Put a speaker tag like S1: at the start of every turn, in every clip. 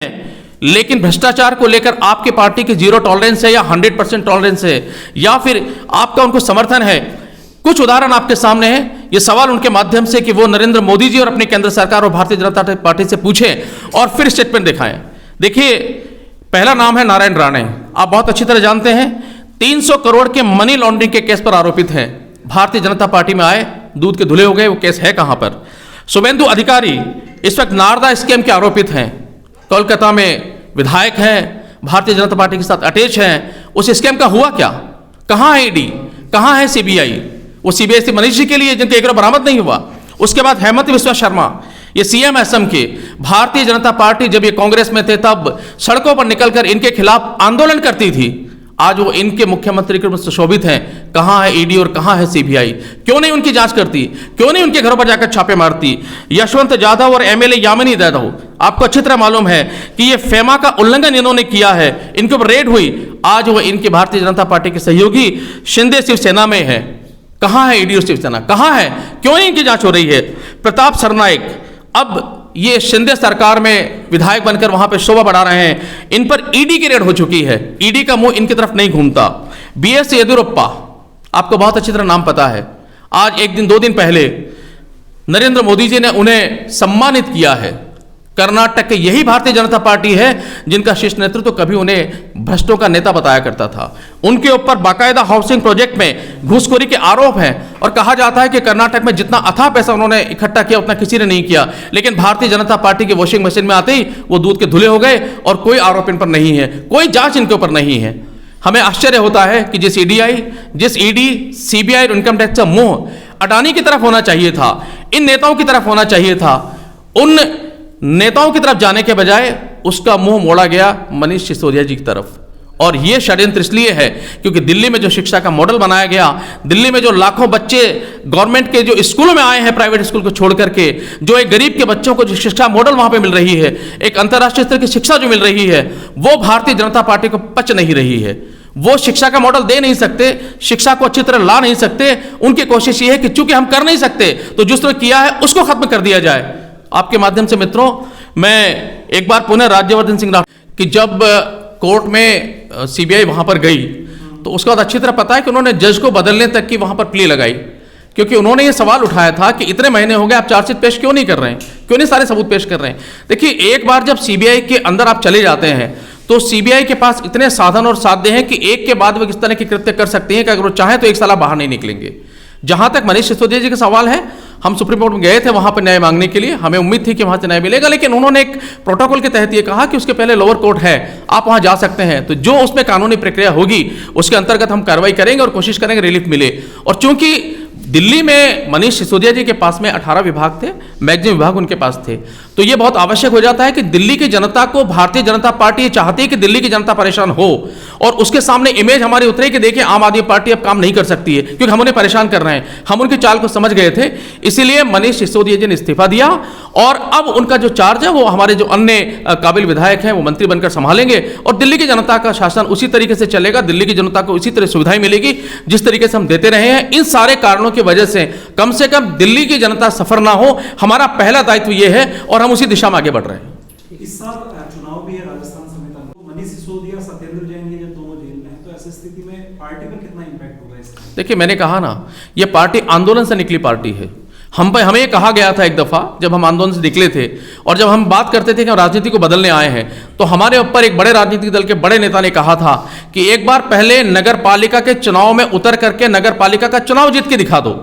S1: लेकिन भ्रष्टाचार को लेकर आपकी पार्टी की 0 टॉलरेंस है या 100% टॉलरेंस है या फिर आपका उनको समर्थन है। कुछ उदाहरण आपके सामने है। ये सवाल उनके माध्यम से कि वो नरेंद्र मोदी जी और अपनी केंद्र सरकार और भारतीय जनता पार्टी से पूछें और फिर स्टेटमेंट दिखाएं। देखिए, पहला नाम है नारायण राणे। आप बहुत अच्छी तरह जानते हैं 300 करोड़ के मनी लॉन्ड्रिंग के केस पर आरोपित हैं। भारतीय जनता पार्टी में आए, दूध के धुले हो गए। वो केस है कहां पर? शुभेंदु अधिकारी इस वक्त नारदा स्कैम के आरोपित हैं। कोलकाता में विधायक हैं, भारतीय जनता पार्टी के साथ अटैच हैं। उस स्कैम का हुआ क्या? कहां है ईडी? कहां है सीबीआई? वो सीबीआई से मनीष जी के लिए जिनके एक बरामद नहीं हुआ। उसके बाद हेमंत बिस्वा शर्मा, ये सीएम असम के। भारतीय जनता पार्टी जब ये कांग्रेस में थे तब सड़कों पर निकलकर इनके खिलाफ आंदोलन करती थी। आज वो इनके मुख्यमंत्री के रूप में सुशोभित हैं। कहां है ईडी और कहां है सीबीआई? क्यों नहीं उनकी जांच करती? क्यों नहीं उनके घरों पर जाकर छापे मारती? यशवंत यादव और एमएलए यामिनी यादव, आपको अच्छी तरह मालूम है कि ये फेमा का उल्लंघन इन्होंने किया है। इनके ऊपर रेड हुई। आज वो इनकी भारतीय जनता पार्टी के सहयोगी शिंदे शिवसेना में है। कहां है ईडी और शिवसेना? कहां है? क्यों नहीं इनकी जांच हो रही है? प्रताप सरनाइक अब ये शिंदे सरकार में विधायक बनकर वहां पे शोभा बढ़ा रहे हैं। इन पर ईडी की रेड हो चुकी है। ईडी का मुंह इनकी तरफ नहीं घूमता। बीएस येदियुरप्पा, आपको बहुत अच्छी तरह नाम पता है। आज 1 दिन 2 दिन पहले नरेंद्र मोदी जी ने उन्हें सम्मानित किया है। कर्नाटक के यही भारतीय जनता पार्टी है जिनका शीर्ष नेतृत्व कभी उन्हें भ्रष्टों का नेता बताया करता था। उनके ऊपर बाकायदा हाउसिंग प्रोजेक्ट में घूसखोरी के आरोप हैं और कहा जाता है कि कर्नाटक में जितना अथाह पैसा उन्होंने इकट्ठा किया उतना किसी ने नहीं किया। लेकिन भारतीय जनता पार्टी की वॉशिंग मशीन में आते ही वो दूध के धुले हो गए और कोई आरोप इन पर नहीं है, कोई जांच इनके ऊपर नहीं है। हमें आश्चर्य होता है कि जिस ईडी, सीबीआई और इनकम टैक्स का मुंह अडानी की तरफ होना चाहिए था, इन नेताओं की तरफ होना चाहिए था, उन नेताओं की तरफ जाने के बजाय उसका मुंह मोड़ा गया मनीष सिसोदिया जी की तरफ। और यह षड्यंत्र इसलिए है क्योंकि दिल्ली में जो शिक्षा का मॉडल बनाया गया, दिल्ली में जो लाखों बच्चे गवर्नमेंट के जो स्कूलों में आए हैं प्राइवेट स्कूल को छोड़ करके, जो एक गरीब के बच्चों को जो शिक्षा मॉडल वहां पे मिल रही है, एक अंतर्राष्ट्रीय स्तर की शिक्षा जो मिल रही है, वो भारतीय जनता पार्टी को पच नहीं रही है। वो शिक्षा का मॉडल दे नहीं सकते, शिक्षा को अच्छी तरह ला नहीं सकते। उनकी कोशिश ये है कि चूंकि हम कर नहीं सकते तो जिसने किया है उसको खत्म कर दिया जाए। आपके माध्यम से मित्रों, मैं एक बार पुनः राज्यवर्धन सिंह राठौर कि जब कोर्ट में सीबीआई वहां पर गई तो उसके बाद अच्छी तरह पता है कि उन्होंने जज को बदलने तक की वहां पर प्ले लगाई, क्योंकि उन्होंने ये सवाल उठाया था कि इतने महीने हो गए आप चार्जशीट पेश क्यों नहीं कर रहे हैं, क्यों नहीं सारे सबूत पेश कर रहे हैं। देखिए, एक बार जब सीबीआई के अंदर आप चले जाते हैं तो सीबीआई के पास इतने साधन और साध्य हैं कि एक के बाद वो इस तरह के कृत्य कर सकते हैं कि अगर वो चाहे तो 1 साल बाहर नहीं निकलेंगे। जहां तक मनीष सिसोदिया जी का सवाल है, हम सुप्रीम कोर्ट में गए थे वहां पर न्याय मांगने के लिए। हमें उम्मीद थी कि वहां से न्याय मिलेगा, लेकिन उन्होंने एक प्रोटोकॉल के तहत ये कहा कि उसके पहले लोअर कोर्ट है, आप वहां जा सकते हैं। तो जो उसमें कानूनी प्रक्रिया होगी उसके अंतर्गत हम कार्रवाई करेंगे और कोशिश करेंगे रिलीफ मिले। और चूंकि दिल्ली में मनीष सिसोदिया जी के पास में 18 विभाग थे, मैक्सिमम विभाग उनके पास थे, तो यह बहुत आवश्यक हो जाता है कि दिल्ली की जनता को भारतीय जनता पार्टी ये चाहती है कि दिल्ली की जनता परेशान हो और उसके सामने इमेज हमारी उतरे कि देखिए आम आदमी पार्टी अब काम नहीं कर सकती है क्योंकि हम उन्हें परेशान कर रहे हैं। हम उनकी चाल को समझ गए थे, इसीलिए मनीष सिसोदिया जी ने इस्तीफा दिया और अब उनका जो चार्ज है वो हमारे जो अन्य काबिल विधायक हैं वो मंत्री बनकर संभालेंगे और दिल्ली की जनता का शासन उसी तरीके से चलेगा। दिल्ली की जनता को उसी तरह सुविधाएं मिलेगी जिस तरीके से हम देते रहे हैं। इन सारे कारणों की वजह से कम दिल्ली की जनता सफर ना हो, हमारा पहला दायित्व यह है और हम उसी दिशा में आगे बढ़ रहे हैं।
S2: इस साल चुनाव भी है राजस्थान समेत, मनीष सिसोदिया, सत्येंद्र जैन ये दोनों जेल में हैं, तो ऐसी स्थिति में पार्टी पर कितना इंपैक्ट होगा इसका?
S1: देखिए, मैंने कहा ना, ये पार्टी आंदोलन से निकली पार्टी है। हमें कहा गया था एक दफा जब हम आंदोलन से निकले थे और जब हम बात करते थे कि हम राजनीति को बदलने आए हैं, तो हमारे ऊपर एक बड़े राजनीतिक दल के बड़े नेता ने कहा था कि एक बार पहले नगर पालिका के चुनाव में उतर करके नगर पालिका का चुनाव जीत के दिखा दो।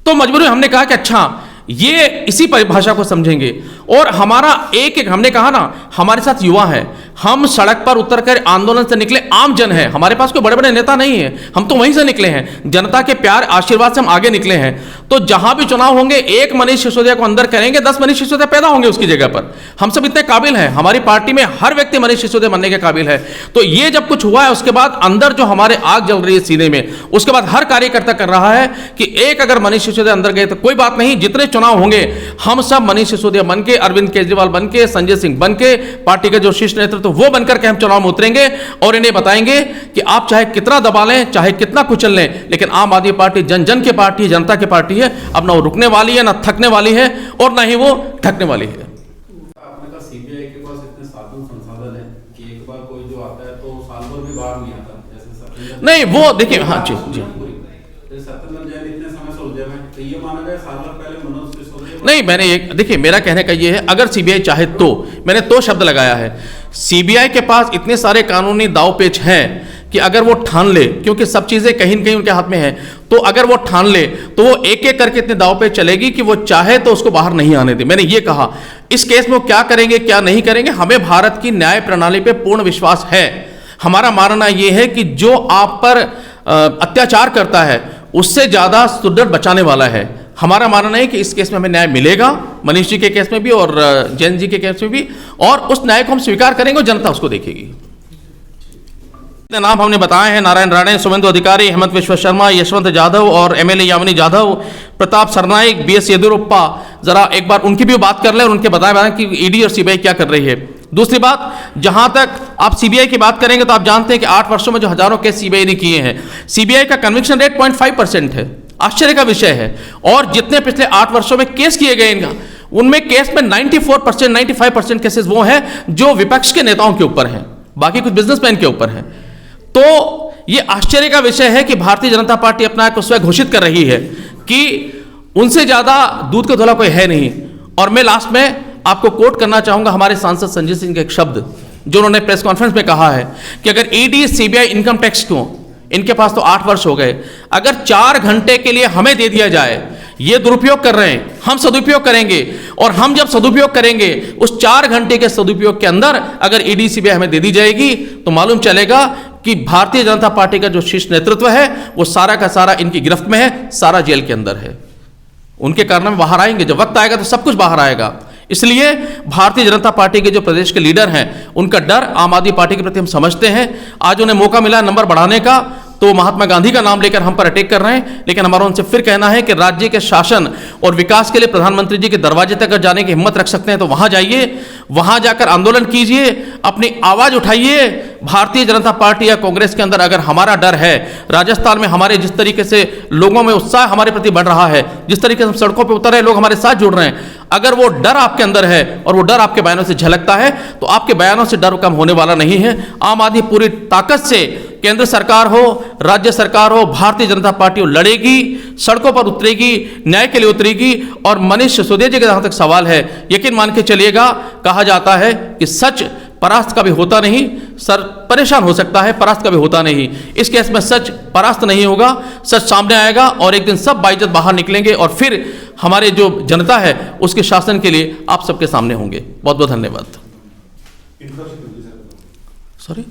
S1: तो मजबूरी हमने कहा कि अच्छा, ये इसी परिभाषा को समझेंगे। और हमारा एक हमने कहा ना, हमारे साथ युवा है, हम सड़क पर उतरकर आंदोलन से निकले आम जन है, हमारे पास कोई बड़े बड़े नेता नहीं है, हम तो वहीं से निकले हैं, जनता के प्यार आशीर्वाद से हम आगे निकले हैं। तो जहां भी चुनाव होंगे, एक मनीष सिसोदिया को अंदर करेंगे, 10 मनीष सिसोदिया पैदा होंगे उसकी जगह पर। हम सब इतने काबिल हैं, हमारी पार्टी में हर व्यक्ति मनीष सिसोदिया बनने के काबिल है। तो ये जब कुछ हुआ है उसके बाद अंदर जो हमारे आग जल रही है सीने में, उसके बाद हर कार्यकर्ता कर रहा है कि एक अगर मनीष सिसोदिया अंदर गए तो कोई बात नहीं, जितने चुनाव होंगे हम सब मनीष सिसोदिया बनके, अरविंद केजरीवाल बनके, संजय सिंह बनके, पार्टी के जो शीर्ष नेतृत्व वो बनकर के हम चुनाव में उतरेंगे और इन्हें बताएंगे कि आप चाहे कितना दबा लें, चाहे कितना कुचल लें, लेकिन आम आदमी पार्टी जन जन की पार्टी है, जनता की पार्टी है। अब ना वो रुकने वाली है, ना थकने वाली है और ना ही वो ढकने वाली है।
S3: आपने कहा सीबीआई के पास इतने साधन संसाधन है कि एक बार कोई जो आता है तो साल भर भी बाहर नहीं आता, जैसे सत्येंद्र
S1: नहीं वो देखिए, हाँ जी जी,
S3: सत्येंद्र जैन इतने समय से उलझे हुए हैं, तो ये माना जाए साल भर पहले मनोज सिसोदिया
S1: नहीं, मैंने एक देखिए, मेरा कहने का ये है, अगर सीबीआई चाहे तो, मैंने तो शब्द लगाया है, सीबीआई के पास इतने सारे कानूनी दाव पेच हैं कि अगर वो ठान ले, क्योंकि सब चीजें कहीं न कहीं उनके हाथ में है, तो अगर वो ठान ले तो वो एक एक करके इतने दाव पे चलेगी कि वो चाहे तो उसको बाहर नहीं आने दे। मैंने ये कहा, इस केस में वो क्या करेंगे क्या नहीं करेंगे, हमें भारत की न्याय प्रणाली पे पूर्ण विश्वास है। हमारा मानना ये है कि जो आप पर अत्याचार करता है उससे ज्यादा सुदृढ़ बचाने वाला है। हमारा मानना है कि इस केस में हमें न्याय मिलेगा, मनीष जी के केस में भी और जैन जी के केस में भी, और उस न्याय को हम स्वीकार करेंगे और जनता उसको देखेगी। नाम हमने बताए हैं, नारायण राणे, सुवेंदु अधिकारी, हेमंत विश्व शर्मा, यशवंत जाधव और एमएलए यामिनी जाधव, प्रताप सरनाइक, बीएस येदियुरप्पा। जरा एक बार उनकी भी बात कर ले और उनके बताया कि ईडी और सीबीआई क्या कर रही है। दूसरी बात, जहां तक आप सीबीआई की बात करेंगे तो आप जानते हैं कि 8 वर्षों में जो हजारों केस सीबीआई ने किए हैं, सीबीआई का कन्विक्शन रेट 0.5% है। आश्चर्य का विषय है। और जितने पिछले 8 वर्षों में केस किए गए इनका, उनमें केस में 94%, 95% केसेस वो हैं जो विपक्ष के नेताओं के ऊपर हैं, बाकी कुछ बिजनेसमैन के ऊपर हैं। तो ये आश्चर्य का विषय है कि भारतीय जनता पार्टी अपना को स्वयं घोषित कर रही है कि उनसे ज्यादा दूध का धुला कोई है नहीं। और मैं लास्ट में आपको कोट करना चाहूंगा हमारे सांसद संजय सिंह के एक शब्द, जो उन्होंने प्रेस कॉन्फ्रेंस में कहा है कि अगर ईडी सीबीआई इनकम टैक्स को, इनके पास तो 8 वर्ष हो गए, अगर 4 घंटे के लिए हमें दे दिया जाए, ये दुरुपयोग कर रहे हैं, हम सदुपयोग करेंगे। और हम जब सदुपयोग करेंगे, उस 4 घंटे के सदुपयोग के अंदर अगर ईडी सीबीआई हमें दे दी जाएगी तो मालूम चलेगा कि भारतीय जनता पार्टी का जो शीर्ष नेतृत्व है वो सारा का सारा इनकी गिरफ्त में है, सारा जेल के अंदर है। उनके कारण में बाहर आएंगे, जब वक्त आएगा तो सब कुछ बाहर आएगा। इसलिए भारतीय जनता पार्टी के जो प्रदेश के लीडर हैं, उनका डर आम आदमी पार्टी के प्रति हम समझते हैं। आज उन्हें मौका मिला नंबर बढ़ाने का, तो महात्मा गांधी का नाम लेकर हम पर अटैक कर रहे हैं। लेकिन हमारा उनसे फिर कहना है कि राज्य के शासन और विकास के लिए प्रधानमंत्री जी के दरवाजे तक अगर जाने की हिम्मत रख सकते हैं तो वहां जाइए, वहां जाकर आंदोलन कीजिए, अपनी आवाज उठाइए। भारतीय जनता पार्टी या कांग्रेस के अंदर अगर हमारा डर है, राजस्थान में हमारे जिस तरीके से लोगों में उत्साह हमारे प्रति बढ़ रहा है, जिस तरीके से हम सड़कों पर उतर रहे, लोग हमारे साथ जुड़ रहे हैं, अगर वो डर आपके अंदर है और वो डर आपके बयानों से झलकता है, तो आपके बयानों से डर कम होने वाला नहीं है। आम आदमी पूरी ताकत से, केंद्र सरकार हो, राज्य सरकार हो, भारतीय जनता पार्टी लड़ेगी, सड़कों पर उतरेगी, न्याय के लिए उतरेगी। और मनीष सिसोदिया जी का जहां तक सवाल है, यकीन मान के चलिएगा, कहा जाता है कि सच परास्त कभी होता नहीं, सर परेशान हो सकता है, परास्त कभी होता नहीं। इस केस में सच परास्त नहीं होगा, सच सामने आएगा और एक दिन सब बाइज्जत बाहर निकलेंगे और फिर हमारे जो जनता है उसके शासन के लिए आप सबके सामने होंगे। बहुत बहुत धन्यवाद। सॉरी।